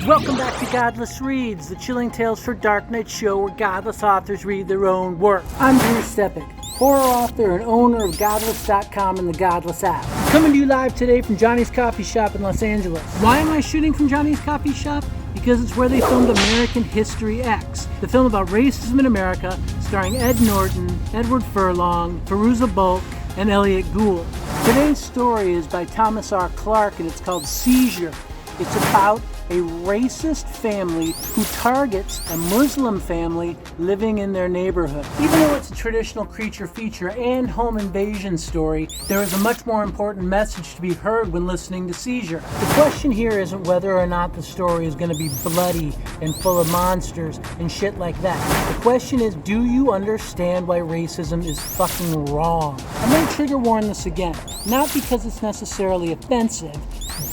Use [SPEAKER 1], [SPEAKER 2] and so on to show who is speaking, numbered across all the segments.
[SPEAKER 1] Welcome back to Godless Reads, the Chilling Tales for Dark Night show where godless authors read their own work. I'm Drew Stepek, horror author and owner of Godless.com and the Godless app. Coming to you live today from Johnny's Coffee Shop in Los Angeles. Why am I shooting from Johnny's Coffee Shop? Because it's where they filmed American History X, the film about racism in America, starring Ed Norton, Edward Furlong, Fairuza Balk, and Elliot Gould. Today's story is by Thomas R. Clarke and it's called Seizure. It's about a racist family who targets a Muslim family living in their neighborhood. Even though it's a traditional creature feature and home invasion story, there is a much more important message to be heard when listening to Seizure. The question here isn't whether or not the story is going to be bloody and full of monsters and shit like that. The question is, do you understand why racism is fucking wrong? I'm going to trigger warn this again, not because it's necessarily offensive,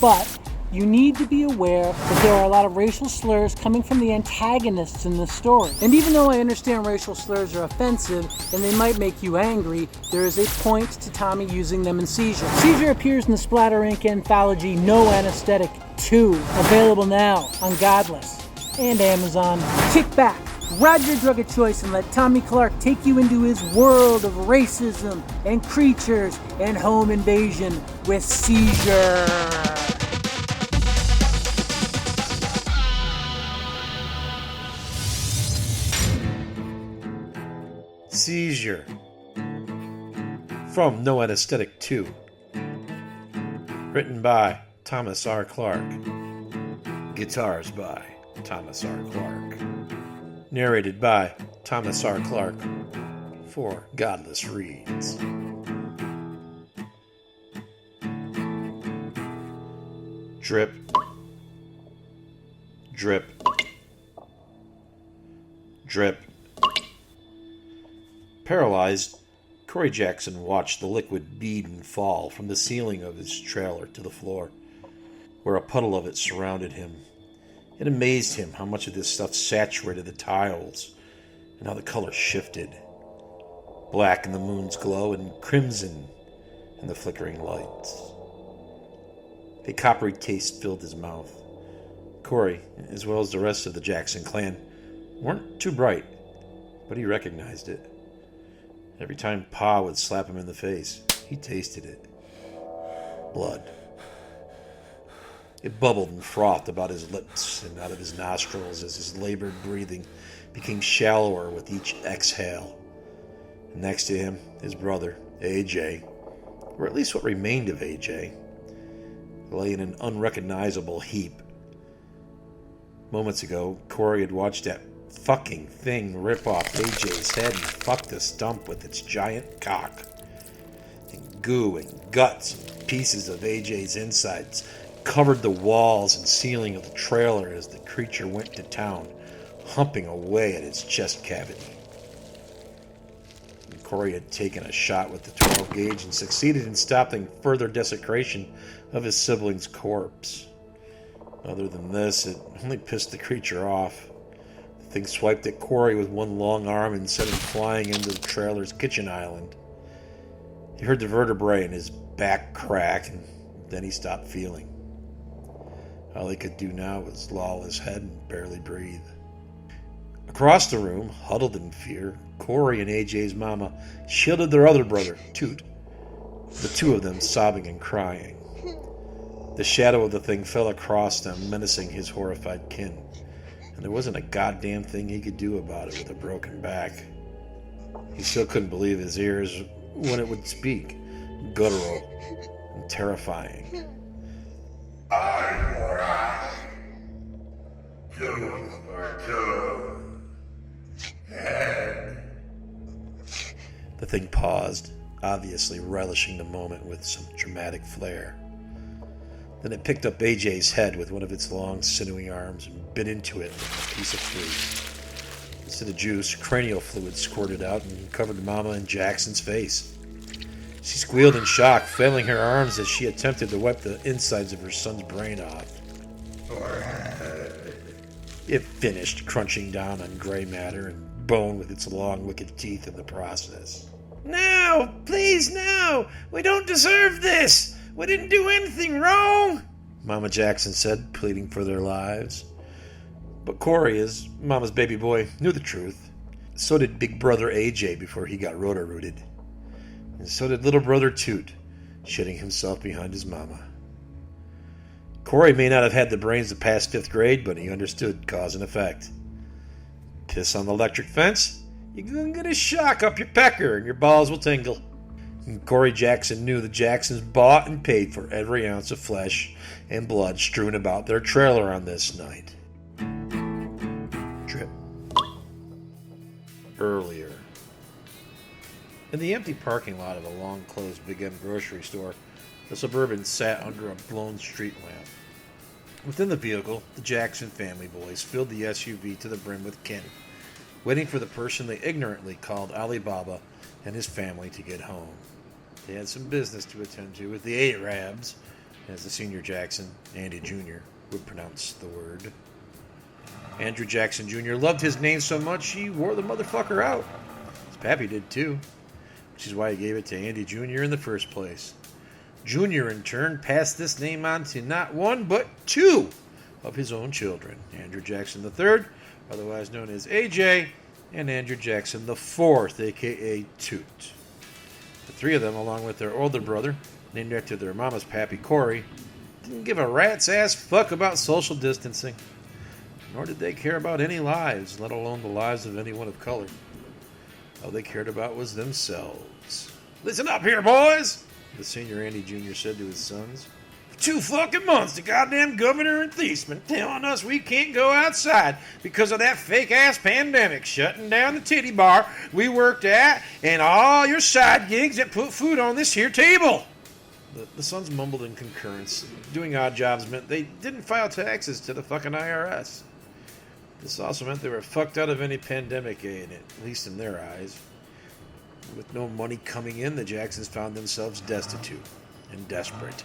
[SPEAKER 1] but you need to be aware that there are a lot of racial slurs coming from the antagonists in this story. And even though I understand racial slurs are offensive and they might make you angry, there is a point to Tommy using them in Seizure. Seizure appears in the Splatter Inc. anthology No Anesthetic 2, available now on Godless and Amazon. Kick back, grab your drug of choice and let Tommy Clarke take you into his world of racism and creatures and home invasion with Seizure.
[SPEAKER 2] Seizure from No Anesthetic 2. Written by Thomas R. Clarke. Guitars by Thomas R. Clarke. Narrated by Thomas R. Clarke for Godless Reads. Drip. Drip. Drip. Paralyzed, Corey Jackson watched the liquid bead and fall from the ceiling of his trailer to the floor, where a puddle of it surrounded him. It amazed him how much of this stuff saturated the tiles, and how the color shifted. Black in the moon's glow, and crimson in the flickering lights. A coppery taste filled his mouth. Corey, as well as the rest of the Jackson clan, weren't too bright, but he recognized it. Every time Pa would slap him in the face, he tasted it. Blood. It bubbled and frothed about his lips and out of his nostrils as his labored breathing became shallower with each exhale. And next to him, his brother, AJ, or at least what remained of AJ, lay in an unrecognizable heap. Moments ago, Corey had watched that fucking thing rip off AJ's head and fuck the stump with its giant cock. And goo and guts and pieces of AJ's insides covered the walls and ceiling of the trailer as the creature went to town, humping away at its chest cavity. And Corey had taken a shot with the 12 gauge and succeeded in stopping further desecration of his sibling's corpse. Other than this, it only pissed the creature off. The thing swiped at Corey with one long arm and sent him flying into the trailer's kitchen island. He heard the vertebrae in his back crack, and then he stopped feeling. All he could do now was loll his head and barely breathe. Across the room, huddled in fear, Corey and AJ's mama shielded their other brother, Toot, the two of them sobbing and crying. The shadow of the thing fell across them, menacing his horrified kin, and there wasn't a goddamn thing he could do about it with a broken back. He still couldn't believe his ears when it would speak, guttural and terrifying. The thing paused, obviously relishing the moment with some dramatic flair. Then it picked up AJ's head with one of its long, sinewy arms and bit into it like a piece of fruit. Instead of juice, cranial fluid squirted out and covered Mama and Jackson's face. She squealed in shock, flailing her arms as she attempted to wipe the insides of her son's brain off. It finished, crunching down on gray matter and bone with its long, wicked teeth in the process. "No! Please, no! We don't deserve this! We didn't do anything wrong!" Mama Jackson said, pleading for their lives. But Corey, his mama's baby boy, knew the truth. So did big brother AJ before he got roto-rooted. And so did little brother Toot, shitting himself behind his mama. Corey may not have had the brains to pass 5th grade, but he understood cause and effect. Piss on the electric fence, you're going to get a shock up your pecker and your balls will tingle. And Corey Jackson knew the Jacksons bought and paid for every ounce of flesh and blood strewn about their trailer on this night. Drip. Earlier. In the empty parking lot of a long-closed Big M grocery store, the Suburban sat under a blown street lamp. Within the vehicle, the Jackson family boys filled the SUV to the brim with candy, waiting for the person they ignorantly called Alibaba and his family to get home. They had some business to attend to with the Arabs, as the senior Jackson, Andy Jr., would pronounce the word. Andrew Jackson Jr. loved his name so much he wore the motherfucker out. His pappy did too, which is why he gave it to Andy Jr. in the first place. Jr. in turn passed this name on to not one but 2 of his own children, Andrew Jackson III, otherwise known as AJ, and Andrew Jackson IV, aka Toot. The 3 of them, along with their older brother, named after their mama's pappy Corey, didn't give a rat's ass fuck about social distancing, nor did they care about any lives, let alone the lives of anyone of color. All they cared about was themselves. "Listen up here, boys," the senior Andy Jr. said to his sons. "For 2 fucking months, the goddamn governor and thief's telling us we can't go outside because of that fake-ass pandemic shutting down the titty bar we worked at and all your side gigs that put food on this here table." The sons mumbled in concurrence. Doing odd jobs meant they didn't file taxes to the fucking IRS. This also meant they were fucked out of any pandemic aid, at least in their eyes. With no money coming in, the Jacksons found themselves destitute and desperate.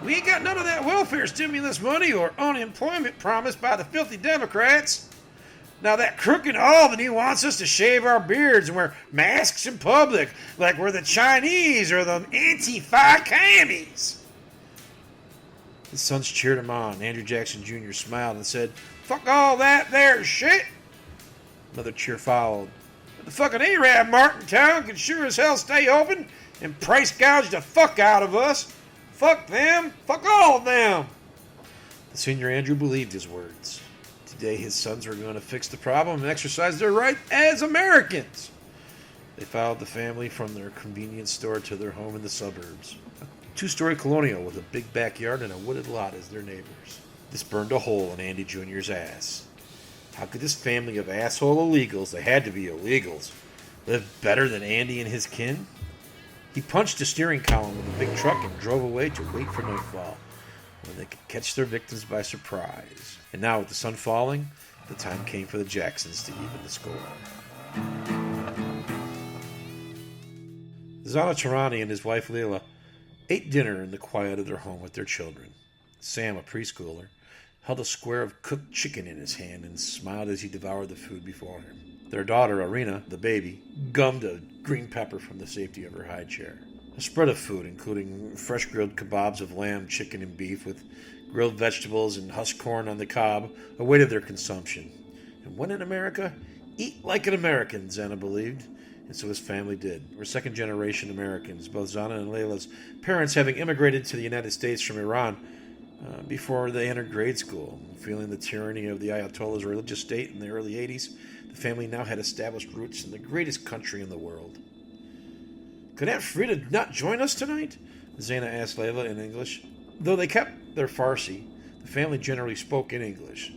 [SPEAKER 2] "We ain't got none of that welfare stimulus money or unemployment promised by the filthy Democrats. Now that crook in Albany wants us to shave our beards and wear masks in public like we're the Chinese or the Antifa commies." His sons cheered him on. Andrew Jackson Jr. smiled and said, "Fuck all that there shit." Another cheer followed. "The fucking Arab Martin town can sure as hell stay open and price gouge the fuck out of us. Fuck them. Fuck all of them." The senior Andrew believed his words. Today his sons were going to fix the problem and exercise their right as Americans. They followed the family from their convenience store to their home in the suburbs. A 2-story colonial with a big backyard and a wooded lot as their neighbors. This burned a hole in Andy Jr.'s ass. How could this family of asshole illegals, they had to be illegals, live better than Andy and his kin? He punched the steering column with a big truck and drove away to wait for nightfall, when they could catch their victims by surprise. And now, with the sun falling, the time came for the Jacksons to even the score. Zana Tarani and his wife Leila ate dinner in the quiet of their home with their children. Sam, a preschooler, held a square of cooked chicken in his hand and smiled as he devoured the food before him. Their daughter, Arena, the baby, gummed a green pepper from the safety of her high chair. A spread of food, including fresh grilled kebabs of lamb, chicken, and beef with grilled vegetables and husked corn on the cob, awaited their consumption. And when in America, eat like an American, Zana believed, and so his family did. We're second-generation Americans, both Zana and Layla's parents having immigrated to the United States from Iran before they entered grade school. Feeling the tyranny of the Ayatollah's religious state in the early 80s, the family now had established roots in the greatest country in the world. "Could Aunt Frida not join us tonight?" Zaina asked Layla in English. Though they kept their Farsi, the family generally spoke in English.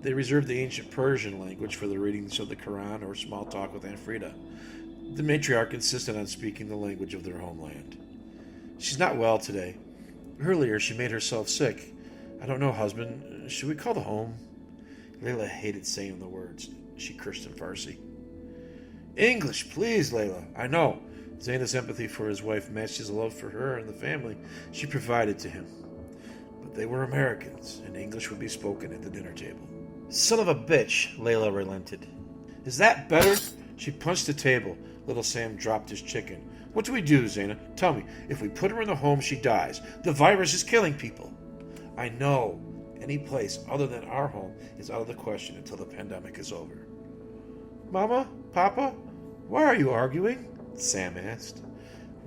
[SPEAKER 2] They reserved the ancient Persian language for the readings of the Quran or small talk with Aunt Frida. The matriarch insisted on speaking the language of their homeland. "She's not well today. Earlier she made herself sick. I don't know, husband. Should we call the home?" Layla hated saying the words. She cursed in Farsi. "English, please, Layla. I know." Zaina's empathy for his wife matched his love for her and the family she provided to him. But they were Americans, and English would be spoken at the dinner table. "Son of a bitch," Layla relented. "Is that better?" She punched the table. Little Sam dropped his chicken. "What do we do, Zaina? Tell me. If we put her in the home, she dies. The virus is killing people." "I know. Any place other than our home is out of the question until the pandemic is over. Mama? Papa? Why are you arguing? Sam asked.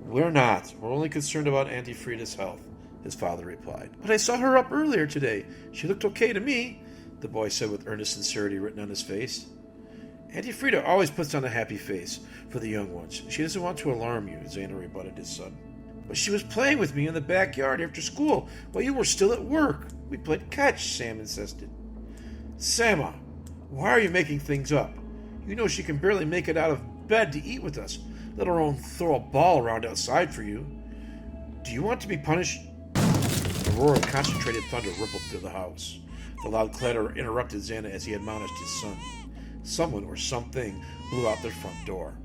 [SPEAKER 2] We're not. We're only concerned about Auntie Frida's health, his father replied. But I saw her up earlier today. She looked okay to me, the boy said with earnest sincerity written on his face. Auntie Frida always puts on a happy face for the young ones. She doesn't want to alarm you, Zana rebutted his son. But she was playing with me in the backyard after school while you were still at work. We played catch, Sam insisted. Sama, why are you making things up? You know she can barely make it out of bed to eat with us, let alone throw a ball around outside for you. Do you want to be punished? A roar of concentrated thunder rippled through the house. The loud clatter interrupted Xana as he admonished his son. Someone or something blew out their front door.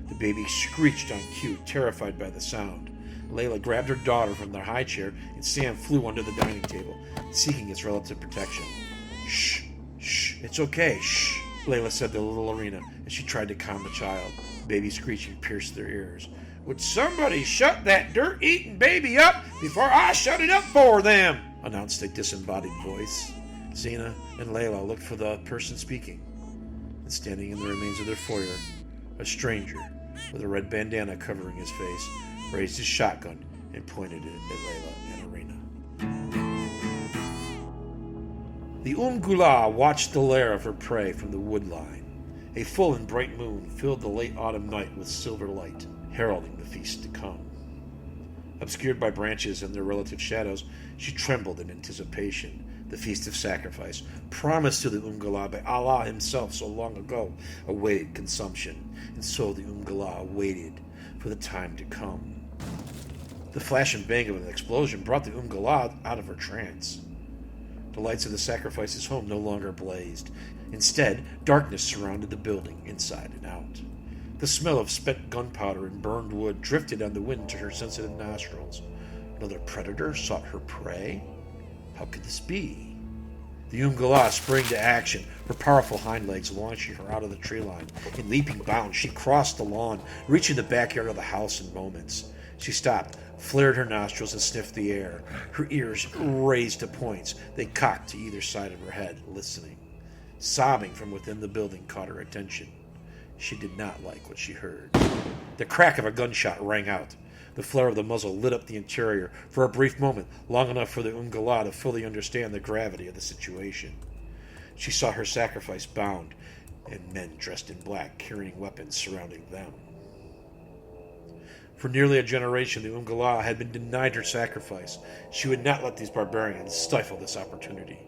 [SPEAKER 2] The baby screeched on cue, terrified by the sound. Layla grabbed her daughter from their high chair, and Sam flew under the dining table, seeking its relative protection. Shh, shh, it's okay, shh, Layla said to little Arena as she tried to calm the child. Baby screeching pierced their ears. Would somebody shut that dirt-eating baby up before I shut it up for them? Announced a disembodied voice. Xena and Layla looked for the person speaking, and standing in the remains of their foyer, a stranger with a red bandana covering his face raised his shotgun and pointed it at Layla and Arena. The Gula watched the lair of her prey from the wood line. A full and bright moon filled the late autumn night with silver light, heralding the feast to come. Obscured by branches and their relative shadows, she trembled in anticipation. The feast of sacrifice, promised to the Gula by Allah himself so long ago, awaited consumption, and so the Gula waited for the time to come. The flash and bang of an explosion brought the Gula out of her trance. The lights of the sacrifice's home no longer blazed. Instead, darkness surrounded the building, inside and out. The smell of spent gunpowder and burned wood drifted on the wind to her sensitive nostrils. Another predator sought her prey? How could this be? The Gula sprang to action, her powerful hind legs launching her out of the tree line. In leaping bounds, she crossed the lawn, reaching the backyard of the house in moments. She stopped, flared her nostrils, and sniffed the air. Her ears raised to points. They cocked to either side of her head, listening. Sobbing from within the building caught her attention. She did not like what she heard. The crack of a gunshot rang out. The flare of the muzzle lit up the interior for a brief moment, long enough for the Gula to fully understand the gravity of the situation. She saw her sacrifice bound, and men dressed in black carrying weapons surrounding them. For nearly a generation, the Gula had been denied her sacrifice. She would not let these barbarians stifle this opportunity.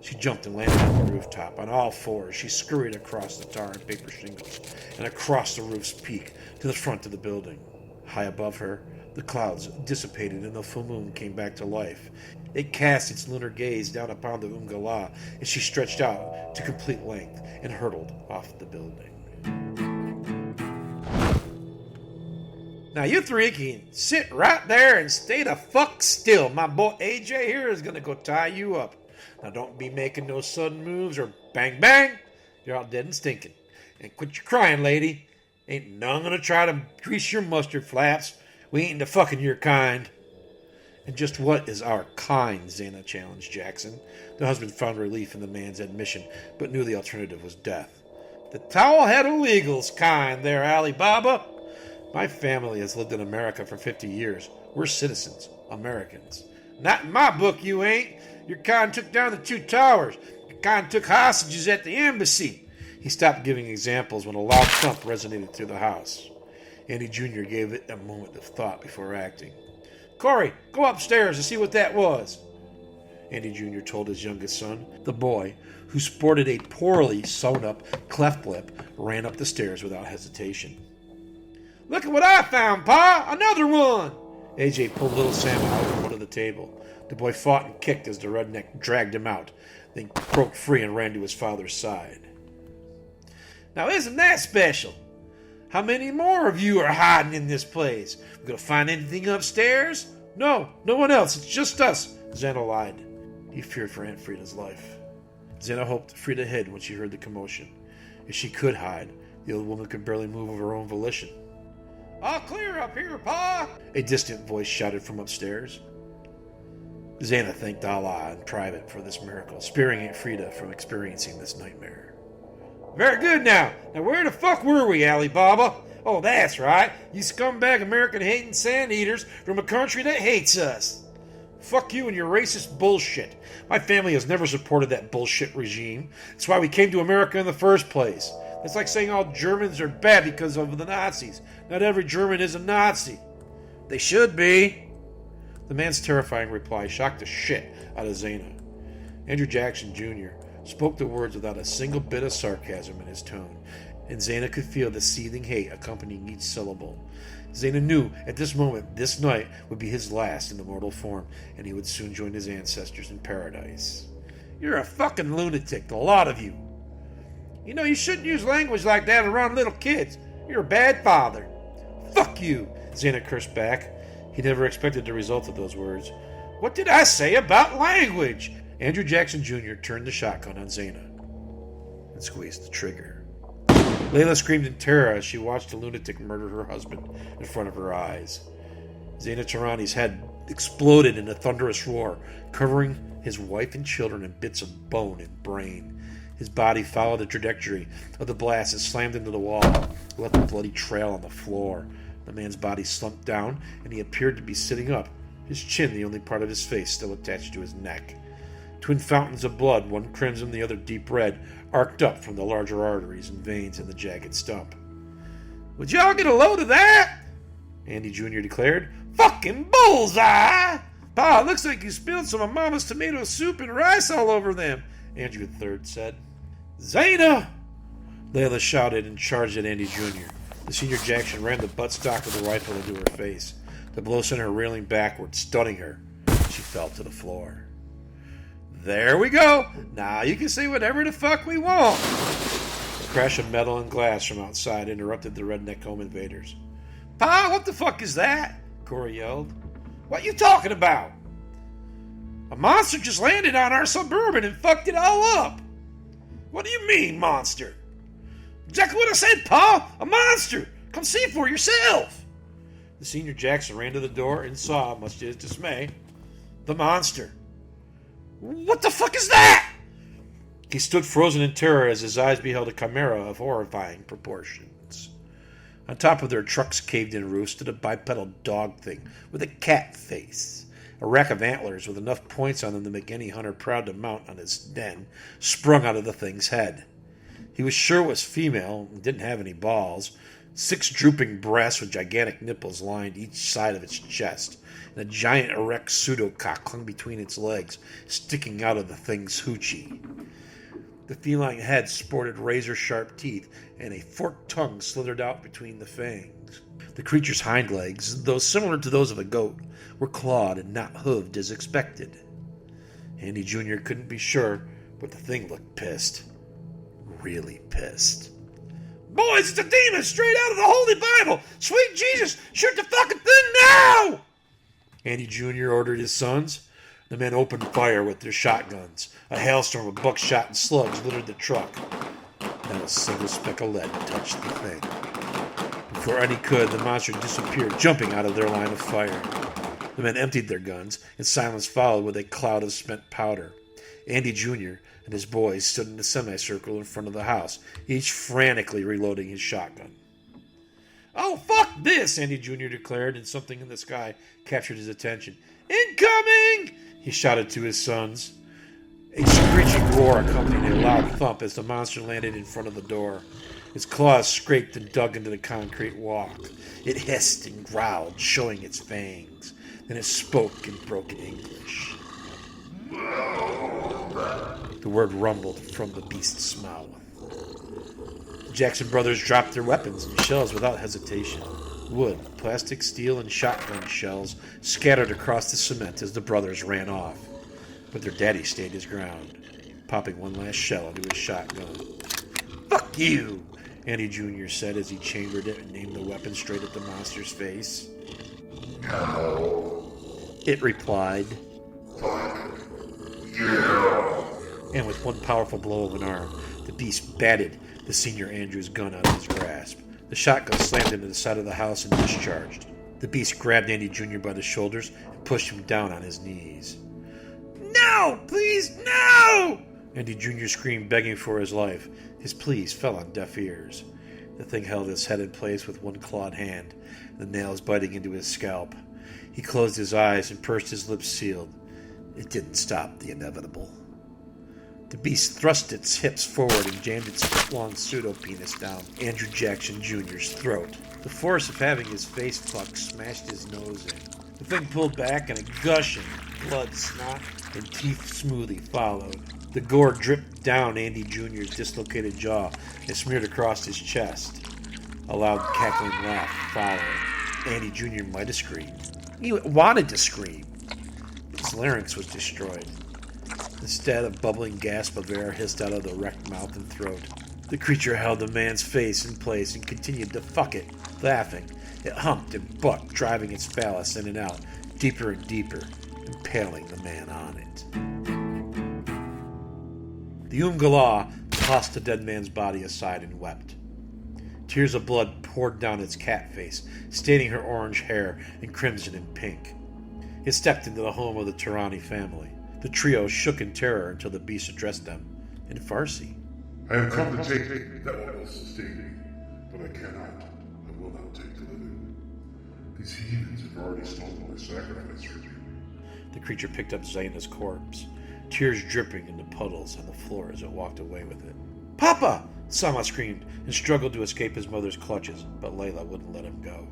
[SPEAKER 2] She jumped and landed on the rooftop. On all fours, she scurried across the tar and paper shingles and across the roof's peak to the front of the building. High above her, the clouds dissipated and the full moon came back to life. It cast its lunar gaze down upon the Gula as she stretched out to complete length and hurtled off the building. Now you three can sit right there and stay the fuck still. My boy AJ here is going to go tie you up. Now don't be making no sudden moves or bang bang. You're all dead and stinking. And quit your crying, lady. Ain't none going to try to grease your mustard flaps. We ain't the fucking your kind. And just what is our kind? Xana challenged Jackson. The husband found relief in the man's admission, but knew the alternative was death. The towel-headed eagle's kind there, Alibaba. My family has lived in America for 50 years. We're citizens, Americans. Not in my book, you ain't. Your kind took down the 2 towers. Your kind took hostages at the embassy. He stopped giving examples when a loud thump resonated through the house. Andy Jr. gave it a moment of thought before acting. Corey, go upstairs and see what that was. Andy Jr. told his youngest son. The boy, who sported a poorly sewn-up cleft lip, ran up the stairs without hesitation. Look at what I found, Pa! Another one! AJ pulled little Sam out from under the table. The boy fought and kicked as the redneck dragged him out, then broke free and ran to his father's side. Now isn't that special? How many more of you are hiding in this place? We gonna find anything upstairs? No, no one else. It's just us. Xana lied. He feared for Aunt Frida's life. Xana hoped Frida hid when she heard the commotion. If she could hide, the old woman could barely move of her own volition. All clear up here, Pa! A distant voice shouted from upstairs. Zana thanked Allah in private for this miracle, sparing Aunt Frida from experiencing this nightmare. Very good now. Now where the fuck were we, Alibaba? Oh, that's right. You scumbag American-hating sand-eaters from a country that hates us. Fuck you and your racist bullshit. My family has never supported that bullshit regime. That's why we came to America in the first place. It's like saying all Germans are bad because of the Nazis. Not every German is a Nazi. They should be. The man's terrifying reply shocked the shit out of Zana. Andrew Jackson Jr. spoke the words without a single bit of sarcasm in his tone, and Zana could feel the seething hate accompanying each syllable. Zana knew at this moment this night would be his last in the mortal form, and he would soon join his ancestors in paradise. You're a fucking lunatic, the lot of you. You know, you shouldn't use language like that around little kids. You're a bad father. Fuck you, Zana cursed back. He never expected the result of those words. What did I say about language? Andrew Jackson Jr. turned the shotgun on Zana and squeezed the trigger. Layla screamed in terror as she watched the lunatic murder her husband in front of her eyes. Zana Tarani's head exploded in a thunderous roar, covering his wife and children in bits of bone and brain. His body followed the trajectory of the blast and slammed into the wall, left a bloody trail on the floor. The man's body slumped down, and he appeared to be sitting up, his chin the only part of his face still attached to his neck. Twin fountains of blood, one crimson, the other deep red, arced up from the larger arteries and veins in the jagged stump. Would y'all get a load of that? Andy Jr. declared. Fucking bullseye! Pa, it looks like you spilled some of Mama's tomato soup and rice all over them, Andrew III said. Zana! Layla shouted and charged at Andy Jr. The senior Jackson ran the buttstock of the rifle into her face. The blow sent her reeling backward, stunning her. She fell to the floor. There we go! Now you can say whatever the fuck we want! A crash of metal and glass from outside interrupted the redneck home invaders. Pa, what the fuck is that? Corey yelled. What you talking about? A monster just landed on our Suburban and fucked it all up! What do you mean, monster? Exactly what I said, Pa! A monster! Come see it for yourself! The senior Jackson ran to the door and saw, much to his dismay, the monster. What the fuck is that? He stood frozen in terror as his eyes beheld a chimera of horrifying proportions. On top of their truck's caved-in roof stood a bipedal dog thing with a cat face. A rack of antlers with enough points on them to make any hunter proud to mount on his den sprung out of the thing's head. He was sure it was female and didn't have any balls. 6 drooping breasts with gigantic nipples lined each side of its chest, and a giant erect pseudocock hung between its legs, sticking out of the thing's hoochie. The feline head sported razor-sharp teeth, and a forked tongue slithered out between the fangs. The creature's hind legs, though similar to those of a goat, were clawed and not hooved as expected. Andy Jr. couldn't be sure, but the thing looked pissed. Really pissed. Boys, it's a demon straight out of the Holy Bible! Sweet Jesus, shoot the fucking thing now! Andy Jr. ordered his sons. The men opened fire with their shotguns. A hailstorm of buckshot and slugs littered the truck. Not a single speck of lead touched the thing. Before any could, the monster disappeared, jumping out of their line of fire. The men emptied their guns, and silence followed with a cloud of spent powder. Andy Jr. and his boys stood in a semicircle in front of the house, each frantically reloading his shotgun. Oh, fuck this, Andy Jr. declared, and something in the sky captured his attention. Incoming! He shouted to his sons. A screeching roar accompanied a loud thump as the monster landed in front of the door. Its claws scraped and dug into the concrete walk. It hissed and growled, showing its fangs. Then it spoke in broken English. The word rumbled from the beast's mouth. The Jackson brothers dropped their weapons and shells without hesitation. Wood, plastic, steel, and shotgun shells scattered across the cement as the brothers ran off. But their daddy stayed his ground, popping one last shell into his shotgun. Fuck you, Andy Jr. said as he chambered it and aimed the weapon straight at the monster's face. No. It replied. Yeah. And with one powerful blow of an arm, the beast batted the senior Andrew's gun out of his grasp. The shotgun slammed into the side of the house and discharged. The beast grabbed Andy Jr. by the shoulders and pushed him down on his knees. No! Please, no! Andy Jr. screamed, begging for his life. His pleas fell on deaf ears. The thing held his head in place with one clawed hand, the nails biting into his scalp. He closed his eyes and pursed his lips sealed. It didn't stop the inevitable. The beast thrust its hips forward and jammed its foot-long pseudo-penis down Andrew Jackson Jr.'s throat. The force of having his face fucked smashed his nose in. The thing pulled back and a gush of blood, snot, and teeth smoothie followed. The gore dripped down Andy Jr.'s dislocated jaw and smeared across his chest. A loud cackling laugh followed. Andy Jr. might have screamed. He wanted to scream. His larynx was destroyed. Instead, a bubbling gasp of air hissed out of the wrecked mouth and throat. The creature held the man's face in place and continued to fuck it, laughing. It humped and bucked, driving its phallus in and out, deeper and deeper, impaling the man on it. The Umgala tossed the dead man's body aside and wept. Tears of blood poured down its cat face, staining her orange hair in crimson and pink. It stepped into the home of the Tirani family. The trio shook in terror until the beast addressed them in Farsi.
[SPEAKER 3] I have come to take that will sustain me, but I cannot. I will not take the living. These heathens have already stolen my sacrifice from you.
[SPEAKER 2] The creature picked up Zaina's corpse, tears dripping into puddles on the floor as it walked away with it. Papa! Sama screamed and struggled to escape his mother's clutches, but Layla wouldn't let him go.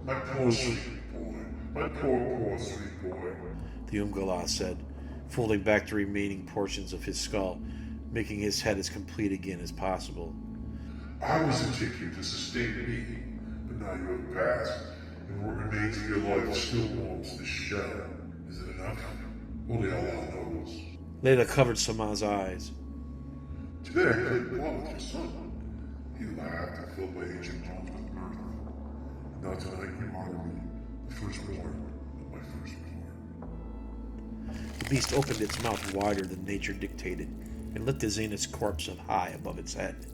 [SPEAKER 3] My poor sweet boy. My poor sweet boy.
[SPEAKER 2] The Umgala said, folding back the remaining portions of his skull, making his head as complete again as possible.
[SPEAKER 3] I was to take you to sustain me, but now you have passed, and what remains of your life still warms this shell. Is it enough? Only Allah knows.
[SPEAKER 2] Layla covered Sama's eyes.
[SPEAKER 3] Today I played ball with your son. He laughed and filled my ancient bones with mirth. Now tonight you honor me, the firstborn of my firstborn. The beast opened its mouth wider than nature dictated and lifted Zaina's corpse up high above its head.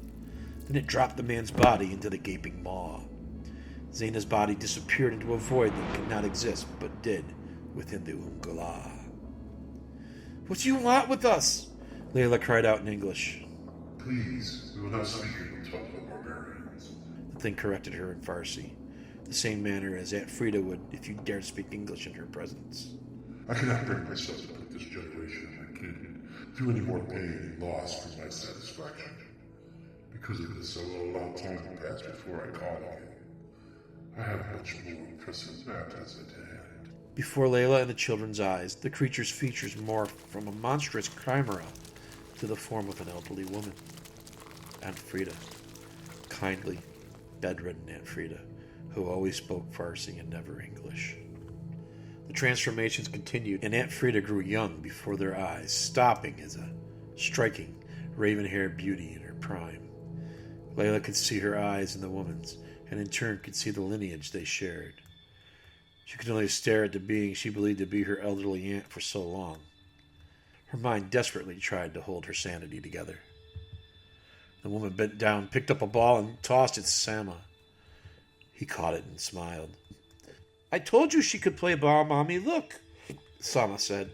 [SPEAKER 3] Then it dropped the man's body into the gaping maw. Zaina's body disappeared into a void that could not exist, but did within the Umgala. What do you want with us? Layla cried out in English. Please, we will not speak in the tongue of the barbarians.
[SPEAKER 2] The thing corrected her in Farsi, the same manner as Aunt Frida would if you dared speak English in her presence.
[SPEAKER 3] I cannot bring myself to put this generation of my kid through any more pain and loss for my satisfaction. Because of this, I will allow time to pass before I call again. I have much more impressive matters at hand. Before Layla and the children's eyes, the creature's features morphed from a monstrous chimera to the form of an elderly woman. Aunt Frida. Kindly, bedridden Aunt Frida, who always spoke Farsi and never English. The transformations continued, and Aunt Frida grew young before their eyes, stopping as a striking, raven-haired beauty in her prime. Layla could see her eyes in the woman's, and in turn could see the lineage they shared. She could only stare at the being she believed to be her elderly aunt for so long. Her mind desperately tried to hold her sanity together. The woman bent down, picked up a ball, and tossed it to Sama. He caught it and smiled. I told you she could play ball, Mommy. Look, Sama said.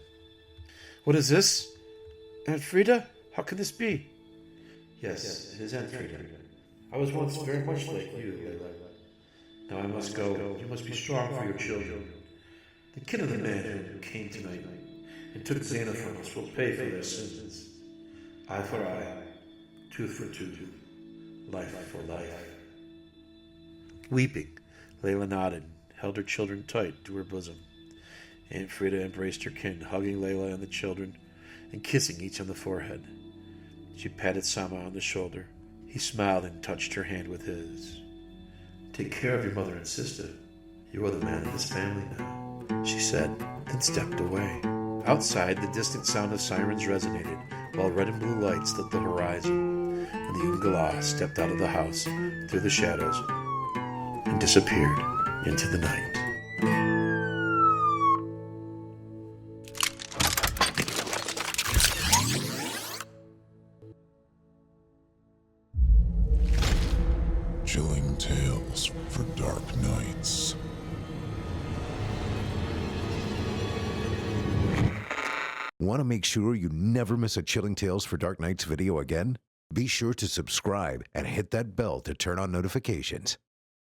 [SPEAKER 3] What is this? Aunt Frida? How can this be? Yes, it is Aunt Frida. I was once very much like you, Layla. Now I must go. You must be strong for your children. The kin of the man who came tonight and took Zaina from us will pay for their sins. Eye for eye, tooth for tooth, life for life. Weeping, Layla nodded, held her children tight to her bosom. Aunt Frida embraced her kin, hugging Layla and the children and kissing each on the forehead. She patted Sama on the shoulder. He smiled and touched her hand with his. Take care of your mother and sister. You are the man of this family now, she said, then stepped away. Outside, the distant sound of sirens resonated, while red and blue lights lit the horizon, and the Umgala stepped out of the house through the shadows and disappeared into the night. Chilling tales for dark nights.
[SPEAKER 4] Want to make sure you never miss a Chilling Tales for Dark Nights video again? Be sure to subscribe and hit that bell to turn on notifications.